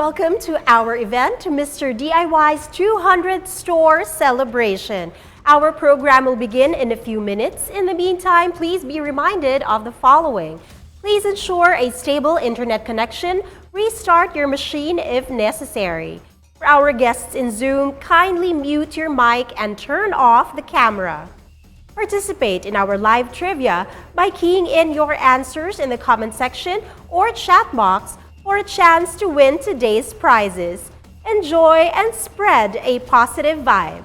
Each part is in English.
Welcome to our event, Mr. DIY's 200th store celebration. Our program will begin in a few minutes. In the meantime, please be reminded of the following. Please ensure a stable internet connection. Restart your machine if necessary. For our guests in Zoom, kindly mute your mic and turn off the camera. Participate in our live trivia by keying in your answers in the comment section or chat box for a chance to win today's prizes. Enjoy and spread a positive vibe.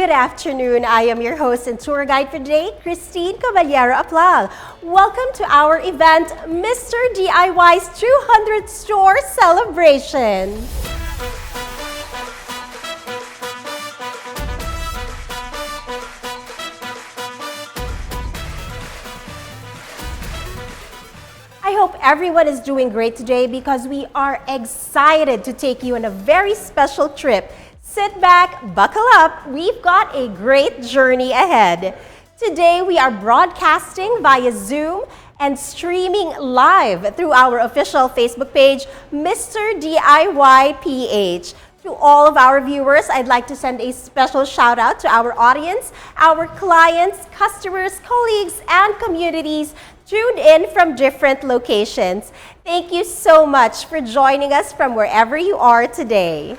Good afternoon. I am your host and tour guide for today, Christine Caballero Aplal. Welcome to our event, Mr. DIY's 200th Store Celebration. I hope everyone is doing great today because we are excited to take you on a very special trip. Sit back, buckle up, we've got a great journey ahead. Today we are broadcasting via Zoom and streaming live through our official Facebook page, Mr. DIY PH. To all of our viewers, I'd like to send a special shout out to our audience, our clients, customers, colleagues, and communities tuned in from different locations. Thank you so much for joining us from wherever you are today.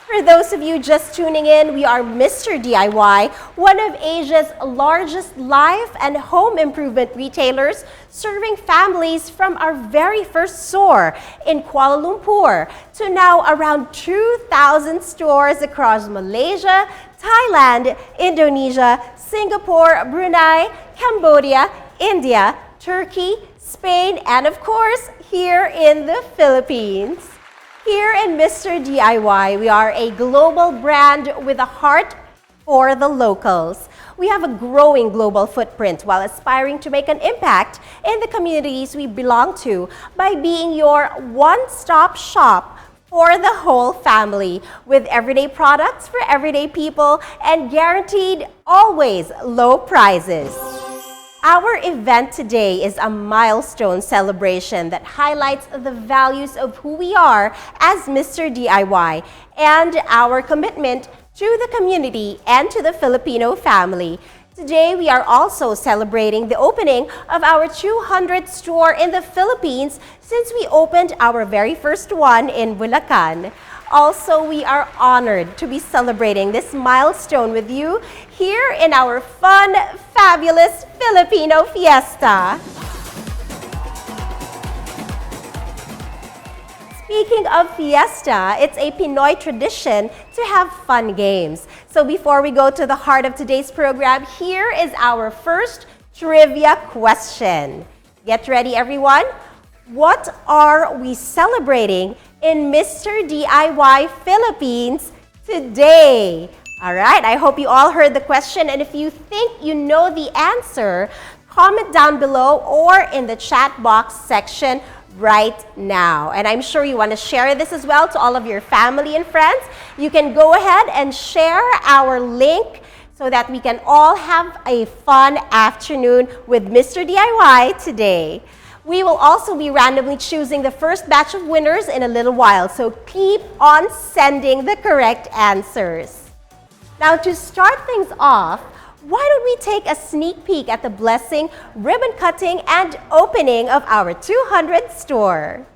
For those of you just tuning in, we are Mr. DIY, one of Asia's largest life and home improvement retailers, serving families from our very first store in Kuala Lumpur to now around 2,000 stores across Malaysia, Thailand, Indonesia, Singapore, Brunei, Cambodia, India, Turkey, Spain, and of course, here in the Philippines. Here in Mr. DIY, we are a global brand with a heart for the locals. We have a growing global footprint while aspiring to make an impact in the communities we belong to by being your one-stop shop for the whole family, with everyday products for everyday people and guaranteed always low prices. Our event today is a milestone celebration that highlights the values of who we are as Mr. DIY and our commitment to the community and to the Filipino family. Today, we are also celebrating the opening of our 200th store in the Philippines since we opened our very first one in Bulacan. Also, we are honored to be celebrating this milestone with you here in our fun, fabulous Filipino fiesta. Speaking of fiesta, it's a Pinoy tradition to have fun games. So before we go to the heart of today's program, here is our first trivia question. Get ready, everyone. What are we celebrating in Mr. DIY Philippines today? All right, I hope you all heard the question, and if you think you know the answer, comment down below or in the chat box section right now. And I'm sure you want to share this as well to all of your family and friends. You can go ahead and share our link so that we can all have a fun afternoon with Mr. DIY today. We will also be randomly choosing the first batch of winners in a little while, so keep on sending the correct answers. Now, to start things off, why don't we take a sneak peek at the blessing, ribbon cutting, and opening of our 200th store.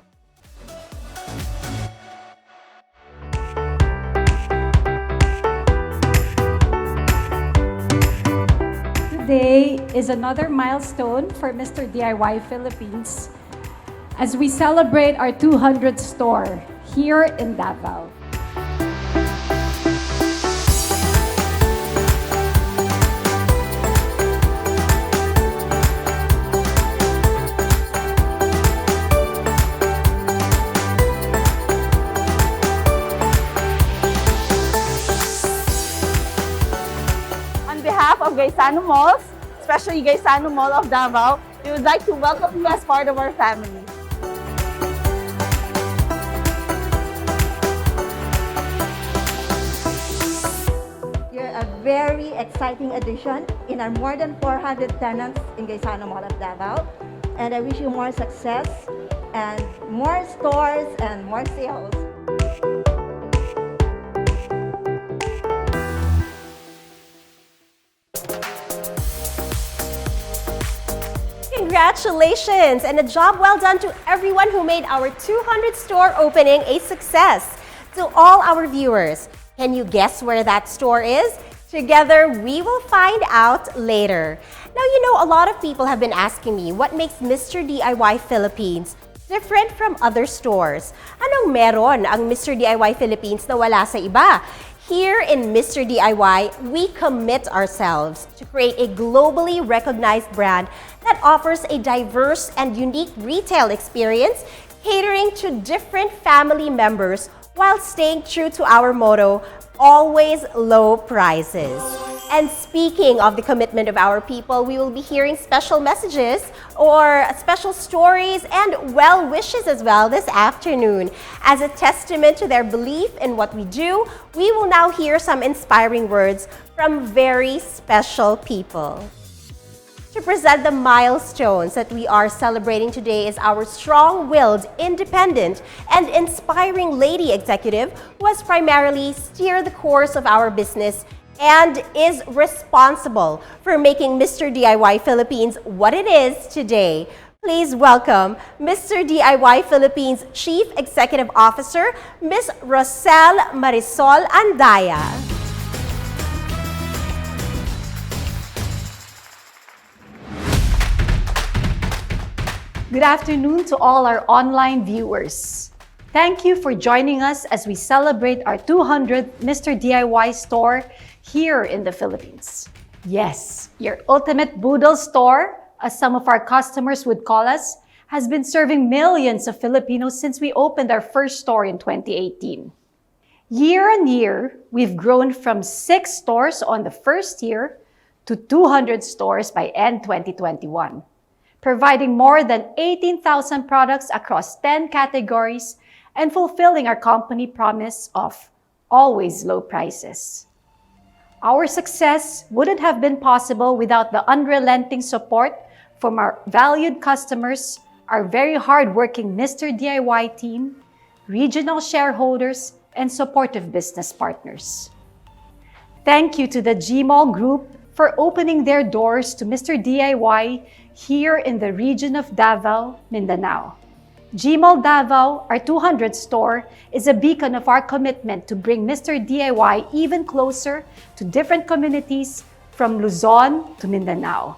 Today is another milestone for Mr. DIY Philippines as we celebrate our 200th store here in Davao. Of Gaisano Malls, especially Gaisano Mall of Davao, we would like to welcome you as part of our family. You're a very exciting addition in our more than 400 tenants in Gaisano Mall of Davao, and I wish you more success and more stores and more sales. Congratulations and a job well done to everyone who made our 200th store opening a success. To all our viewers, can you guess where that store is? Together, we will find out later. Now, you know, a lot of people have been asking me what makes Mr. DIY Philippines different from other stores. Anong meron ang Mr. DIY Philippines na wala sa iba? Here in Mr. DIY, we commit ourselves to create a globally recognized brand that offers a diverse and unique retail experience, catering to different family members while staying true to our motto, always low prices. And speaking of the commitment of our people, we will be hearing special messages or special stories and well wishes as well this afternoon. As a testament to their belief in what we do, we will now hear some inspiring words from very special people. To present the milestones that we are celebrating today is our strong-willed, independent, and inspiring lady executive who has primarily steered the course of our business and is responsible for making Mr. DIY Philippines what it is today. Please welcome Mr. DIY Philippines Chief Executive Officer, Ms. Rosel Marisol Andaya. Good afternoon to all our online viewers. Thank you for joining us as we celebrate our 200th Mr. DIY store here in the Philippines. Yes, your ultimate boodle store, as some of our customers would call us, has been serving millions of Filipinos since we opened our first store in 2018. Year on year, we've grown from 6 stores on the first year to 200 stores by end 2021. Providing more than 18,000 products across 10 categories and fulfilling our company promise of always low prices. Our success wouldn't have been possible without the unrelenting support from our valued customers, our very hardworking Mr. DIY team, regional shareholders, and supportive business partners. Thank you to the Gmall Group for opening their doors to Mr. DIY here in the region of Davao, Mindanao. Gmall Davao, our 200th store, is a beacon of our commitment to bring Mr. DIY even closer to different communities from Luzon to Mindanao.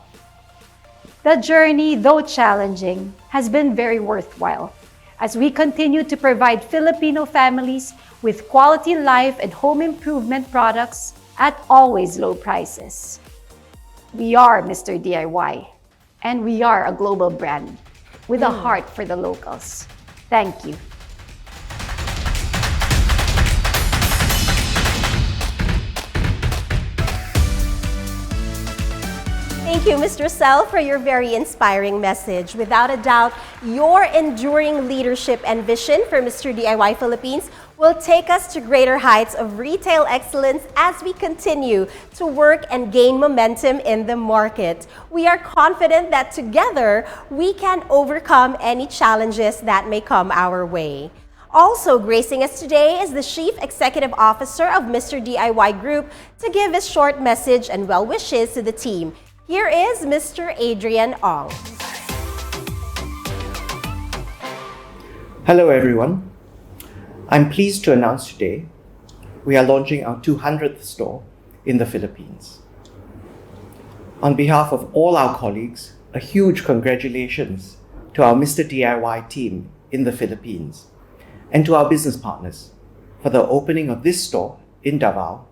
The journey, though challenging, has been very worthwhile as we continue to provide Filipino families with quality life and home improvement products at always low prices. We are Mr. DIY, and we are a global brand with a heart for the locals. Thank you. Thank you, Ms. Rosel, for your very inspiring message. Without a doubt, your enduring leadership and vision for Mr. DIY Philippines will take us to greater heights of retail excellence as we continue to work and gain momentum in the market. We are confident that together we can overcome any challenges that may come our way. Also gracing us today is the Chief Executive Officer of Mr. DIY Group to give his short message and well wishes to the team. Here is Mr. Adrian Ong. Hello everyone. I'm pleased to announce today we are launching our 200th store in the Philippines. On behalf of all our colleagues, a huge congratulations to our Mr. DIY team in the Philippines and to our business partners for the opening of this store in Davao,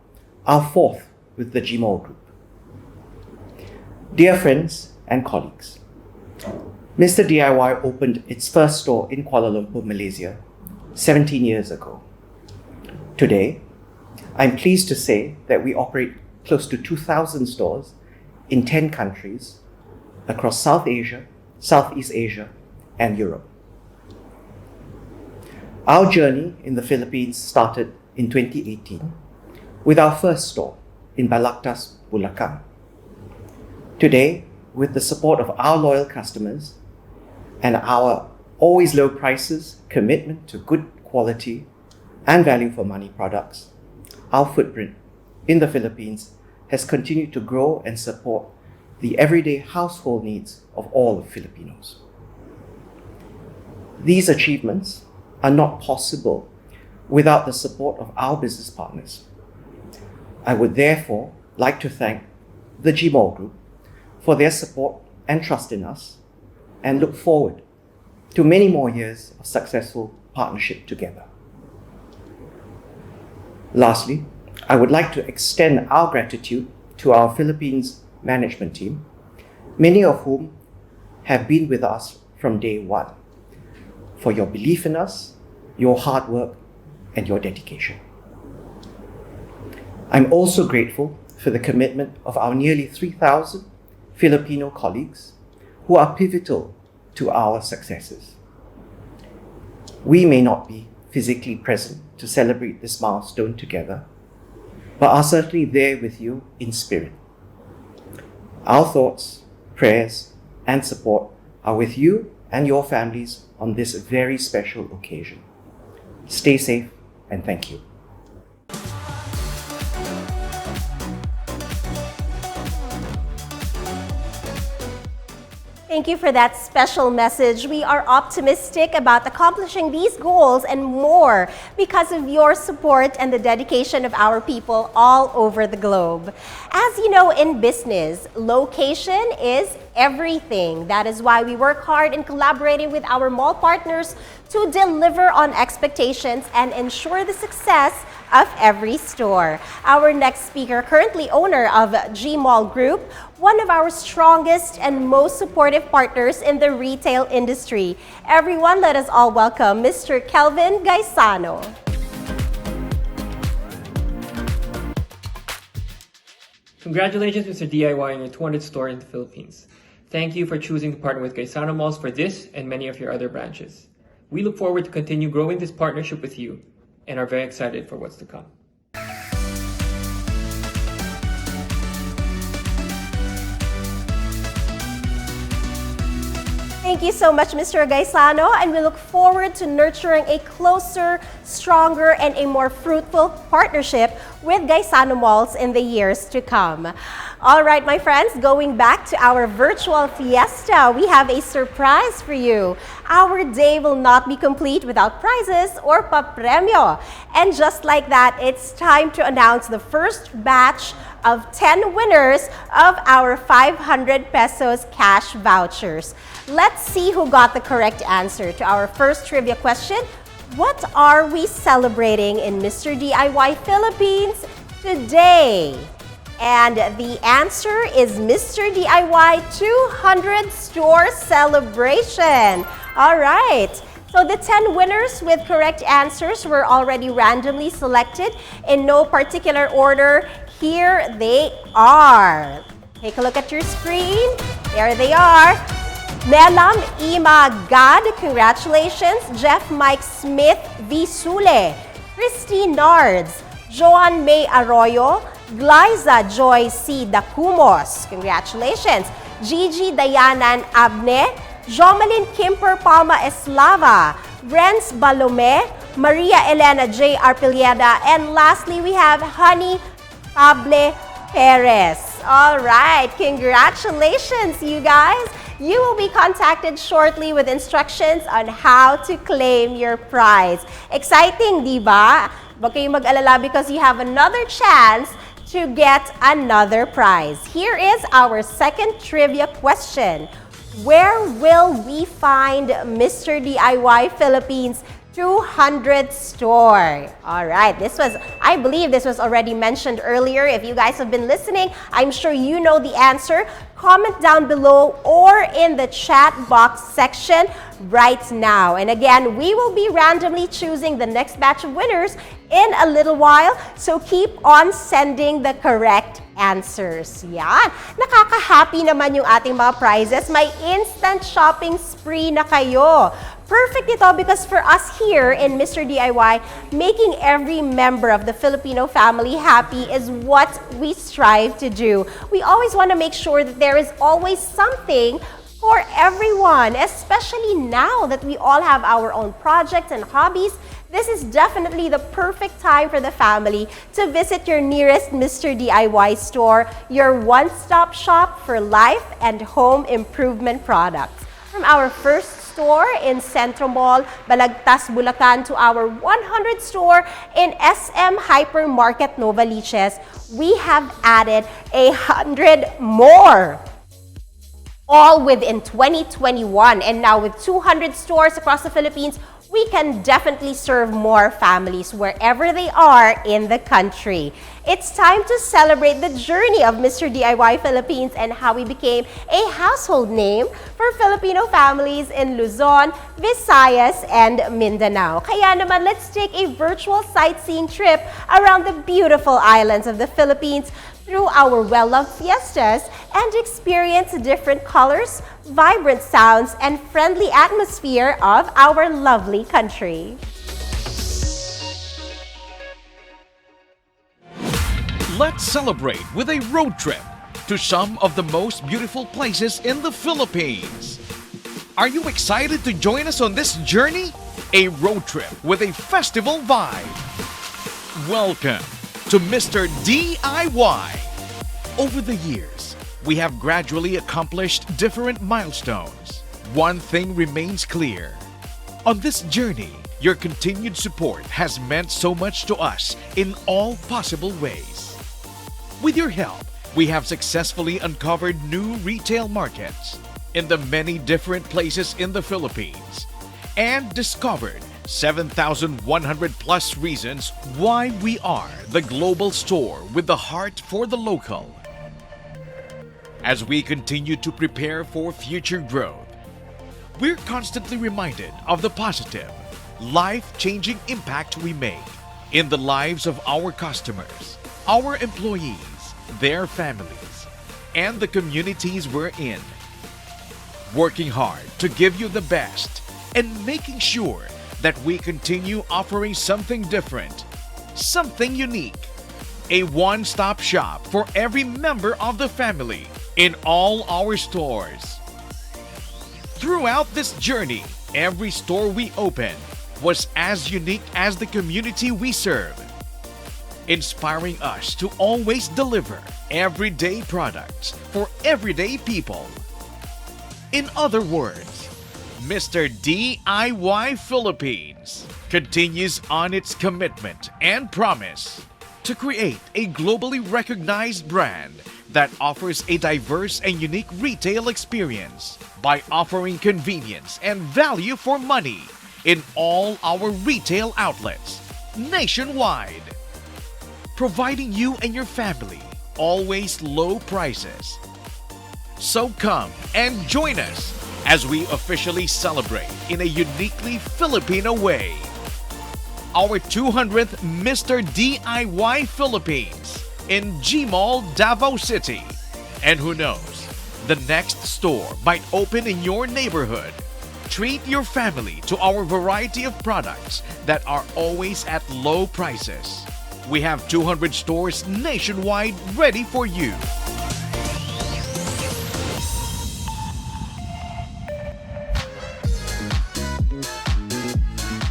our 4th with the Gmall Group. Dear friends and colleagues, Mr. DIY opened its first store in Kuala Lumpur, Malaysia, 17 years ago. Today, I'm pleased to say that we operate close to 2,000 stores in 10 countries across South Asia, Southeast Asia, and Europe. Our journey in the Philippines started in 2018 with our first store in Balagtas, Bulacan. Today, with the support of our loyal customers and our always low prices, commitment to good quality and value for money products, our footprint in the Philippines has continued to grow and support the everyday household needs of all Filipinos. These achievements are not possible without the support of our business partners. I would therefore like to thank the Gmall Group for their support and trust in us, and look forward to many more years of successful partnership together. Lastly, I would like to extend our gratitude to our Philippines management team, many of whom have been with us from day one, for your belief in us, your hard work, and your dedication. I'm also grateful for the commitment of our nearly 3,000 Filipino colleagues who are pivotal to our successes. We may not be physically present to celebrate this milestone together, but are certainly there with you in spirit. Our thoughts, prayers, and support are with you and your families on this very special occasion. Stay safe and thank you. Thank you for that special message. We are optimistic about accomplishing these goals and more because of your support and the dedication of our people all over the globe. As you know, in business, location is everything. That is why we work hard in collaborating with our mall partners to deliver on expectations and ensure the success of every store. Our next speaker, currently owner of G Mall Group, one of our strongest and most supportive partners in the retail industry. Everyone, let us all welcome Mr. Kelvin Gaisano. Congratulations, Mr. DIY, on your 200th store in the Philippines. Thank you for choosing to partner with Gaisano Malls for this and many of your other branches. We look forward to continue growing this partnership with you and are very excited for what's to come. Thank you so much, Mr. Gaisano, and we look forward to nurturing a closer, stronger, and a more fruitful partnership with Gaisano Malls in the years to come. All right, my friends, going back to our virtual fiesta, we have a surprise for you. Our day will not be complete without prizes or papremyo. And just like that, it's time to announce the first batch of 10 winners of our 500 pesos cash vouchers. Let's see who got the correct answer to our first trivia question. What are we celebrating in Mr. DIY Philippines today? And the answer is Mr. DIY 200 store celebration. All right. So the 10 winners with correct answers were already randomly selected in no particular order. Here they are. Take a look at your screen. There they are. Melam Ima Gad, congratulations. Jeff Mike Smith Visule. Christy Nards. Joan May Arroyo. Glyza Joy C. Dacumos, congratulations. Gigi Dayanan Abne. Jomalyn Kimper Palma Eslava. Renz Balome. Maria Elena J. Arpilieda. And lastly, we have Honey Pable Perez. All right, congratulations, you guys. You will be contacted shortly with instructions on how to claim your prize. Exciting, di ba? Huwag kayong mag-alala because you have another chance to get another prize. Here is our second trivia question. Where will we find Mr. DIY Philippines 200 store? All right, I believe this was already mentioned earlier. If you guys have been listening, I'm sure you know the answer. Comment down below or in the chat box section right now. And again, we will be randomly choosing the next batch of winners in a little while. So keep on sending the correct answers. Yan. Nakaka-happy naman yung ating mga prizes. May instant shopping spree na kayo. Perfect ito because for us here in Mr. DIY, making every member of the Filipino family happy is what we strive to do. We always want to make sure that there is always something for everyone, especially now that we all have our own projects and hobbies. This is definitely the perfect time for the family to visit your nearest Mr. DIY store, your one-stop shop for life and home improvement products. From our first store in Centro Mall, Balagtas, Bulacan to our 100th store in SM Hypermarket Novaliches, we have added 100 more. All within 2021. And now with 200 stores across the Philippines, we can definitely serve more families wherever they are in the country. It's time to celebrate the journey of Mr. DIY Philippines and how he became a household name for Filipino families in Luzon, Visayas, and Mindanao. Kaya naman, let's take a virtual sightseeing trip around the beautiful islands of the Philippines through our well-loved fiestas and experience different colors, vibrant sounds, and friendly atmosphere of our lovely country. Let's celebrate with a road trip to some of the most beautiful places in the Philippines. Are you excited to join us on this journey? A road trip with a festival vibe. Welcome to Mr. DIY. Over the years, we have gradually accomplished different milestones. One thing remains clear. On this journey, your continued support has meant so much to us in all possible ways. With your help, we have successfully uncovered new retail markets in the many different places in the Philippines and discovered 7,100 plus reasons why we are the global store with the heart for the local. As we continue to prepare for future growth, we're constantly reminded of the positive, life-changing impact we make in the lives of our customers, our employees, their families, and the communities we're in. Working hard to give you the best and making sure that we continue offering something different, something unique. A one-stop shop for every member of the family in all our stores. Throughout this journey, every store we opened was as unique as the community we serve, inspiring us to always deliver everyday products for everyday people. In other words, Mr. DIY Philippines continues on its commitment and promise to create a globally recognized brand that offers a diverse and unique retail experience by offering convenience and value for money in all our retail outlets nationwide. Providing you and your family always low prices. So come and join us as we officially celebrate in a uniquely Filipino way our 200th Mr. DIY Philippines in G-Mall, Davao City. And who knows, the next store might open in your neighborhood. Treat your family to our variety of products that are always at low prices. We have 200 stores nationwide ready for you.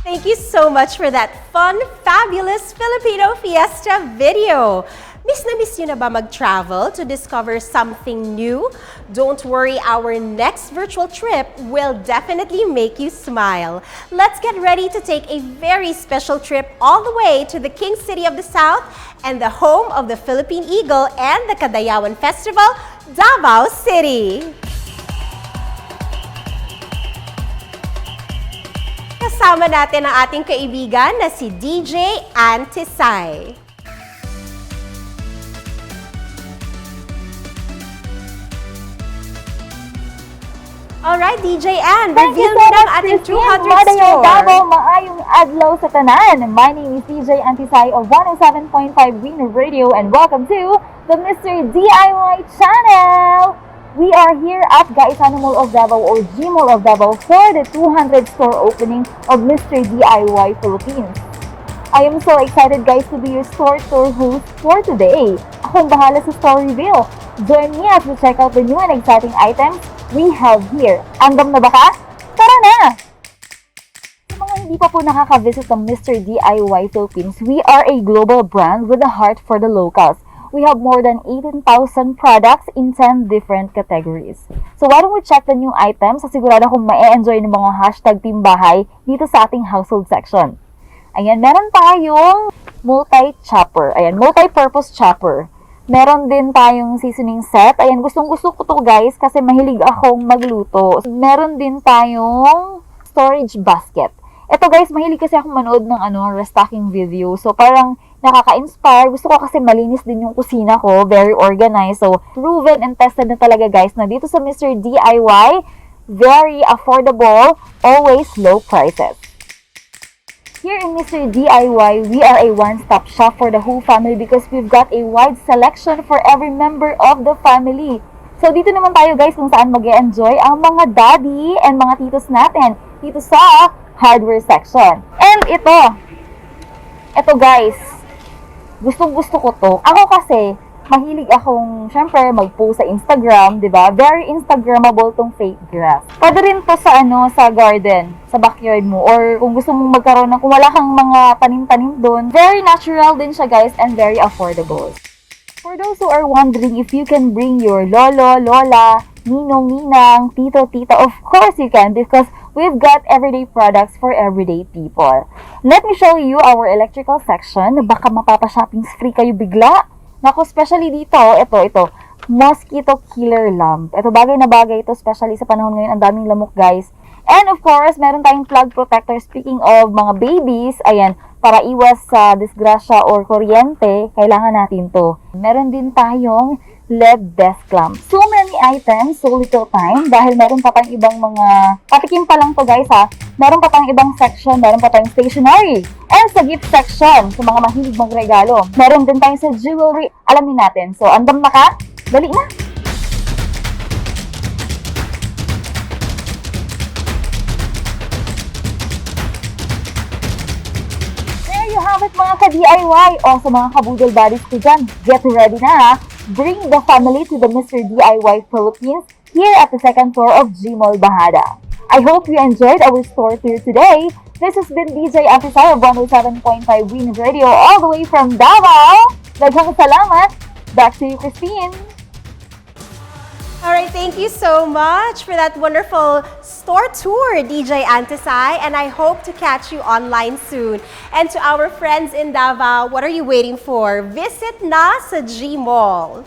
Thank you so much for that fun, fabulous Filipino Fiesta video. Miss na miss nyo na ba mag-travel to discover something new? Don't worry, our next virtual trip will definitely make you smile. Let's get ready to take a very special trip all the way to the King City of the South and the home of the Philippine Eagle and the Kadayawan Festival, Davao City. Kasama natin ang ating kaibigan na si DJ Antisay. Alright, DJ Ann, reveal mo ng ating 200th store. Davao, maayong adlaw sa tanan. My name is DJ Antisay of 107.5 Green Radio and welcome to the Mr. DIY channel. We are here at Gaisano Mall of Davao or G Mall of Davao for the 200th store opening of Mr. DIY Philippines. I am so excited guys to be your store tour host for today. Akong bahala sa store reveal. Join me as we check out the new and exciting items we have here. Andam na ba ka? Tara na! Sa mga hindi pa po nakaka-visit ng Mr. DIY Philippines, we are a global brand with a heart for the locals. We have more than 18,000 products in 10 different categories. So why don't we check the new items sa sigurado kung ma-enjoy ng mga hashtag Team Bahay dito sa ating household section. Ayan, meron tayong multi-chopper. Ayan, multi-purpose chopper. Meron din tayong seasoning set. Ayan, gustong-gusto ko to guys kasi mahilig akong magluto. Meron din tayong storage basket. Ito guys, mahilig kasi akong manood ng restocking video. So parang nakaka-inspire. Gusto ko kasi malinis din yung kusina ko, very organized. So, proven and tested na talaga guys na dito sa Mr. DIY, very affordable, always low prices. Here in Mr. DIY, we are a one-stop shop for the whole family because we've got a wide selection for every member of the family. So dito naman tayo guys kung saan mag-e-enjoy ang mga daddy and mga titos natin dito sa hardware section. And ito guys, gustong-gusto ko to. Ako kasi, mahilig akong, syempre, mag-post sa Instagram, di ba? Very Instagrammable tong fake grass. Pwede rin to sa, sa garden, sa backyard mo, or kung gusto mong magkaroon ng, kung wala kang mga tanim-tanim doon, very natural din siya, guys, and very affordable. For those who are wondering if you can bring your lolo, lola, ninong, ninang, tito, tita, of course you can, because we've got everyday products for everyday people. Let me show you our electrical section. Baka mapapa-shopping spree kayo bigla. Naku, especially dito, ito, mosquito killer lamp. Ito, bagay na bagay ito, especially sa panahon ngayon, ang daming lamok, guys. And of course, meron tayong plug protector. Speaking of mga babies, ayan, para iwas sa disgrasya or kuryente, kailangan natin to. Meron din tayong LED desk lamp. So many items, so little time, dahil meron pa tayong ibang mga, patikim pa lang to guys ha, meron pa tayong ibang section, meron pa tayong stationery. And sa gift section, sa mga mahilig magregalo, meron din tayong sa jewelry. Alamin natin. So, andam na ka? Dali na! There you have it mga ka-DIY o sa mga kabudol buddies ko dyan. Get ready na ha! Bring the family to the Mr. DIY Philippines here at the second floor of Gmall Bahada. I hope you enjoyed our store tour today. This has been DJ Antisay of 107.5 Win Radio all the way from Davao. Daghang salamat. Back to you, Christine. Alright, thank you so much for that wonderful store tour, DJ Antisay, and I hope to catch you online soon. And to our friends in Davao, what are you waiting for? Visit na sa Gmall.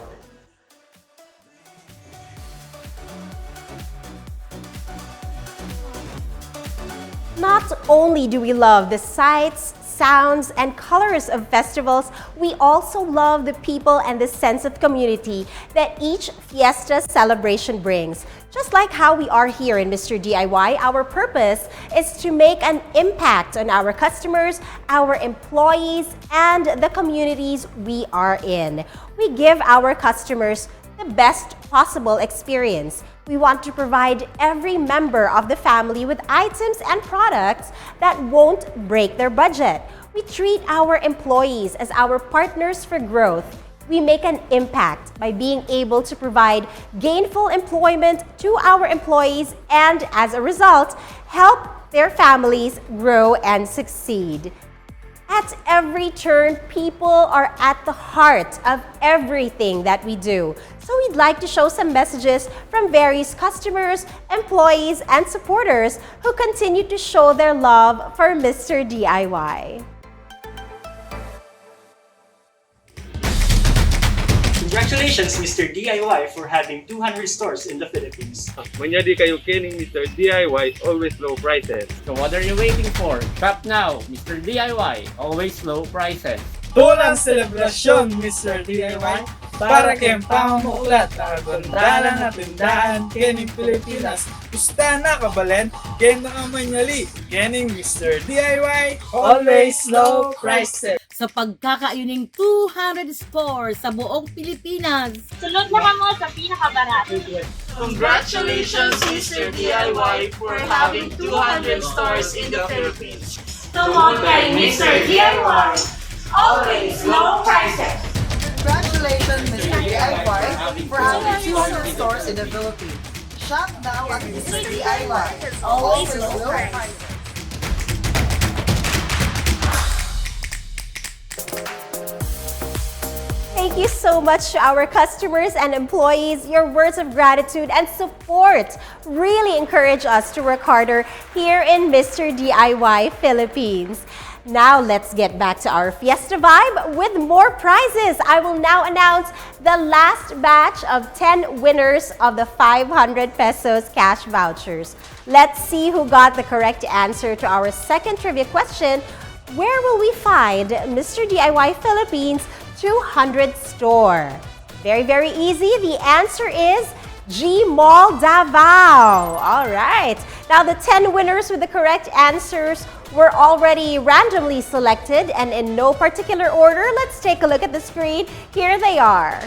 Not only do we love the sights, sounds, and colors of festivals, we also love the people and the sense of community that each fiesta celebration brings. Just like how we are here in Mr. DIY, our purpose is to make an impact on our customers, our employees, and the communities we are in. We give our customers the best possible experience. We want to provide every member of the family with items and products that won't break their budget. We treat our employees as our partners for growth. We make an impact by being able to provide gainful employment to our employees and, as a result, help their families grow and succeed. At every turn, people are at the heart of everything that we do. So we'd like to show some messages from various customers, employees, and supporters who continue to show their love for Mr. DIY. Congratulations, Mr. DIY, for having 200 stores in the Philippines. Manyadi kayo kining Mr. DIY, always low prices. So what are you waiting for? Shop now, Mr. DIY, always low prices. Tulang selebrasyon, Mr. DIY, para kayong pamuklat na kagundalan na tindahan kening Pilipinas. Gusta na kabalen, kaya nakamanyali, kening Mr. DIY, always low prices. Sa pagkakayuning 200 stores sa buong Pilipinas. Sunod na kamo sa pinakabarato. Congratulations, Mr. DIY, for having 200 stores in the Philippines. Tumon kay Mr. DIY, always low prices. Congratulations, Mr. DIY, for having 200 stores in the Philippines. Shop now at Mr. DIY, always low prices. Thank you so much to our customers and employees. Your words of gratitude and support really encourage us to work harder here in Mr. DIY Philippines. Now let's get back to our fiesta vibe with more prizes. I will now announce the last batch of 10 winners of the 500 pesos cash vouchers. Let's see who got the correct answer to our second trivia question. Where will we find Mr. DIY Philippines 200th store? Very, very easy. The answer is G Mall Davao. All right. Now, the 10 winners with the correct answers were already randomly selected and in no particular order. Let's take a look at the screen. Here they are.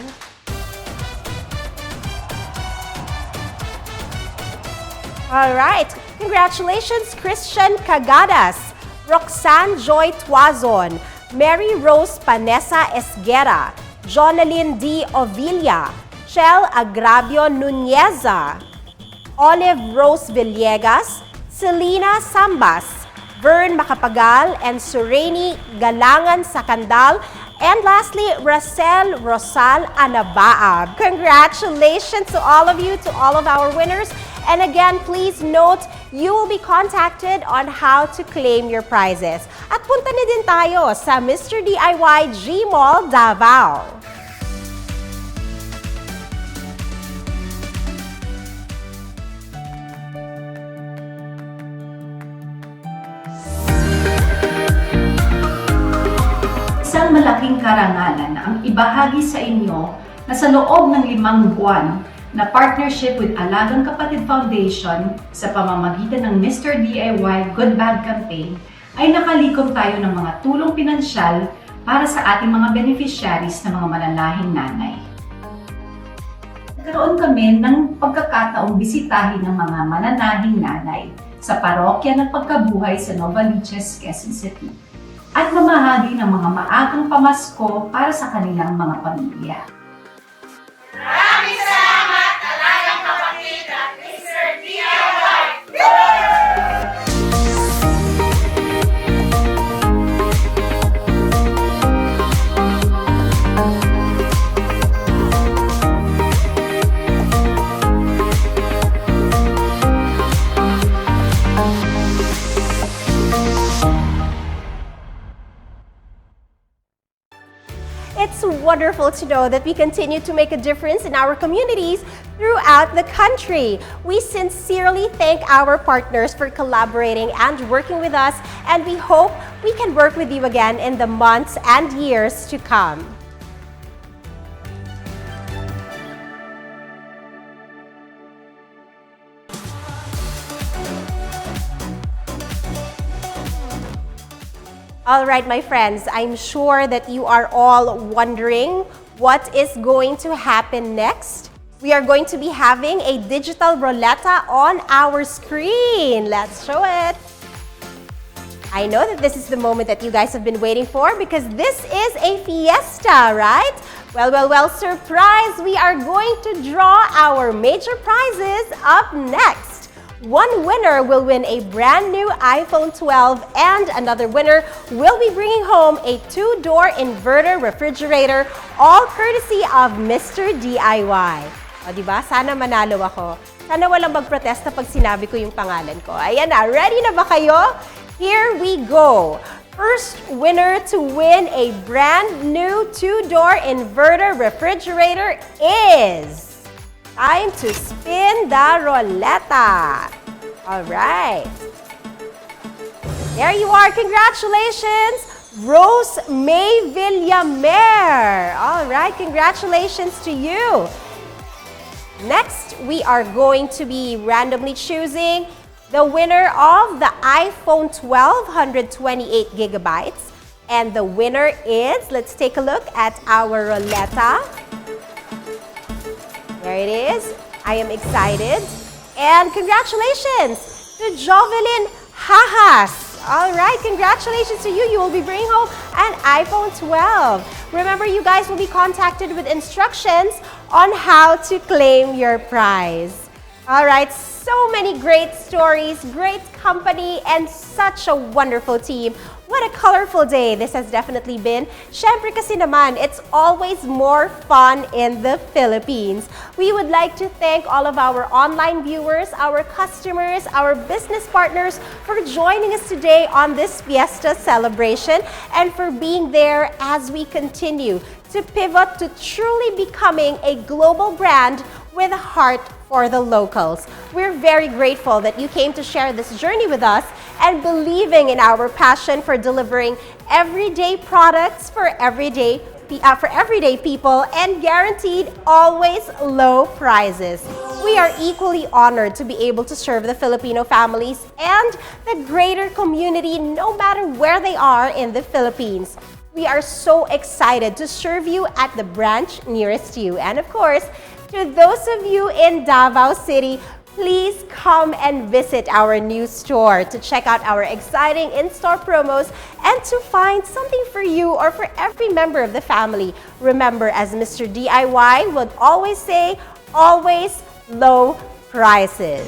All right. Congratulations, Christian Cagadas, Roxanne Joy Tuazon, Mary Rose Panessa Esguera, Jonalyn D. Ovilla, Chel Agravio Nuneza, Olive Rose Villegas, Selena Sambas, Vern Macapagal, and Sureni Galangan Sakandal, and lastly, Rosel Rosal Anabaab. Congratulations to all of you, to all of our winners. And again, please note, you will be contacted on how to claim your prizes. At punta na din tayo sa Mr. DIY G Mall Davao. Isang malaking karangalan ang ibahagi sa inyo na sa loob ng 5 buwan na partnership with Alagang Kapatid Foundation sa pamamagitan ng Mr. DIY Good Bag Campaign ay nakalikom tayo ng mga tulong pinansyal para sa ating mga beneficiaries na mga mananahing nanay. Nagkaroon kami ng pagkakataong bisitahin ng mga mananahing nanay sa parokya ng pagkabuhay sa Novaliches, Quezon City at mamahagi ng mga maagang pamasko para sa kanilang mga pamilya. Maraming salamat, Alagang Kapatid at Mr. DIY! It's wonderful to know that we continue to make a difference in our communities throughout the country. We sincerely thank our partners for collaborating and working with us, and we hope we can work with you again in the months and years to come. All right, my friends, I'm sure that you are all wondering what is going to happen next. We are going to be having a digital roulette on our screen. Let's show it. I know that this is the moment that you guys have been waiting for because this is a fiesta, right? Well, surprise! We are going to draw our major prizes up next. One winner will win a brand new iPhone 12 and another winner will be bringing home a 2-door inverter refrigerator, all courtesy of Mr. DIY. O diba? Sana manalo ako. Sana walang magprotesta pag sinabi ko yung pangalan ko. Ayan na, ready na ba kayo? Here we go. First winner to win a brand new 2-door inverter refrigerator is... Time to spin the roulette. All right. There you are. Congratulations, Rose May Villamer. All right. Congratulations to you. Next, we are going to be randomly choosing the winner of the iPhone 12 128 gigabytes. And the winner is, let's take a look at our roulette. There it is. I am excited. And congratulations to Jovelyn Hajas. All right, congratulations to you. You will be bringing home an iPhone 12. Remember, you guys will be contacted with instructions on how to claim your prize. All right, so many great stories, great company, and such a wonderful team. What a colorful day this has definitely been. Syempre kasi naman, it's always more fun in the Philippines. We would like to thank all of our online viewers, our customers, our business partners for joining us today on this Fiesta celebration and for being there as we continue to pivot to truly becoming a global brand with a heart for the locals. We're very grateful that you came to share this journey with us, and believing in our passion for delivering everyday products for everyday people and guaranteed always low prices. We are equally honored to be able to serve the Filipino families and the greater community no matter where they are in the Philippines. We are so excited to serve you at the branch nearest you. And of course, to those of you in Davao City, please come and visit our new store to check out our exciting in-store promos and to find something for you or for every member of the family. Remember, as Mr. DIY would always say, always low prices.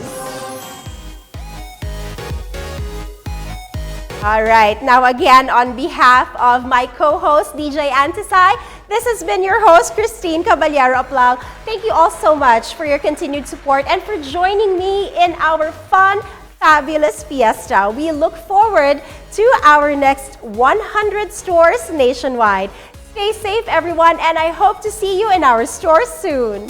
All right, now again, on behalf of my co-host, DJ Antisai, this has been your host, Christine Caballero Aplao. Thank you all so much for your continued support and for joining me in our fun, fabulous fiesta. We look forward to our next 100 stores nationwide. Stay safe, everyone, and I hope to see you in our stores soon.